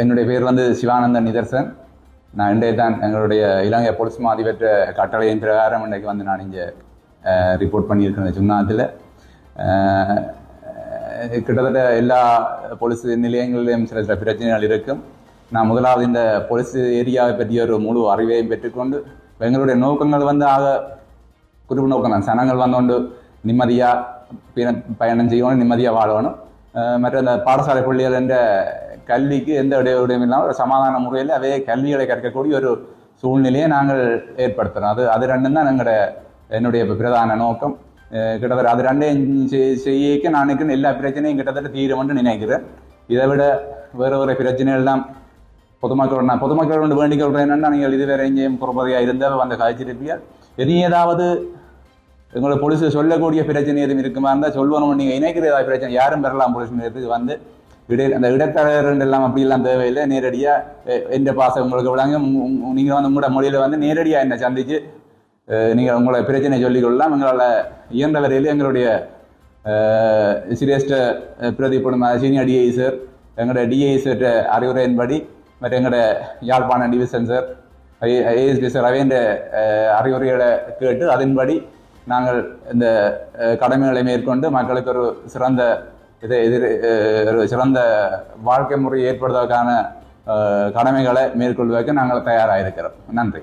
என்னுடைய பேர் வந்து சிவானந்தன் நிதர்சன். நான் இன்றைய தான் எங்களுடைய இலங்கை போலீஸ் மா அதிபர் கட்டளையின் பிரகாரம் இன்றைக்கு வந்து நான் இங்கே ரிப்போர்ட் பண்ணியிருக்கிறேன். சுண்ணாத்தில் கிட்டத்தட்ட எல்லா போலீஸ் நிலையங்களிலும் சில சில பிரச்சனைகள் இருக்கும். நான் முதலாவது இந்த போலீஸ் ஏரியாவை பற்றிய ஒரு முழு அறிவையும் பெற்றுக்கொண்டு எங்களுடைய நோக்கங்கள் வந்து ஆக குறிப்பு நோக்கம் தான். சனங்கள் வந்தோண்டு நிம்மதியாக பயணம் செய்யணும், நிம்மதியாக வாழணும். மற்ற இந்த பாடசாலை பள்ளிகள் என்ற கல்விக்கு எந்த இடைவெளியும் இல்லாமல் ஒரு சமாதான முறையில் அதே கல்விகளை கற்கக்கூடிய ஒரு சூழ்நிலையை நாங்கள் ஏற்படுத்துகிறோம். அது ரெண்டும் தான் என்னுடைய பிரதான நோக்கம். கிட்டத்தட்ட அது ரெண்டையும் செய்ய நான் நினைக்கிறேன் எல்லா பிரச்சனையும் கிட்டத்தட்ட தீருமென்று நினைக்கிறேன். இதை விட வேறு பிரச்சனைகள்லாம் பொதுமக்களோட வேண்டிக் கொள்கிறேன். என்னென்னா, நீங்கள் இதுவரை எங்கேயும் புறப்பதையாக இருந்தால் வந்து காய்ச்சிருப்பீர்கள். இனி ஏதாவது எங்களை போலீஸ் சொல்லக்கூடிய பிரச்சனை எதுவும் இருக்குமா இருந்தால் சொல்லுவோம். நீங்கள் இணைக்கிற ஏதாவது பிரச்சனை யாரும் பெறலாம். போலீஸ் நிலையத்துக்கு வந்து அந்த இடைத்தரகர்கள் எல்லாம் அப்படிலாம் தேவையில்லை. நேரடியாக எந்த பாசம் உங்களுக்கு விடாங்க. நீங்கள் வந்து உங்களோட மொழியில் வந்து நேரடியாக என்னை சந்தித்து நீங்கள் உங்களை பிரச்சனை சொல்லிக்கொள்ளலாம். எங்களால் இயன்ற வரையில் எங்களுடைய சிரேஷ்ட பிரதிபடும் சீனியர் டிஐ சார், எங்களோட டிஐ சார் அறிவுரையின்படி மற்ற எங்களோட யாழ்ப்பாண டிவிஷன் சார், ஏஎஸ்பி சார் அவைன்ற அறிவுரைகளை கேட்டு அதன்படி நாங்கள் இந்த கடமைகளை மேற்கொண்டு மக்களுக்கு ஒரு சிறந்த ஒரு சிறந்த வாழ்க்கை முறை ஏற்படுவதற்கான கடமைகளை மேற்கொள்வதற்கு நாங்கள் தயாராக இருக்கிறோம். நன்றி.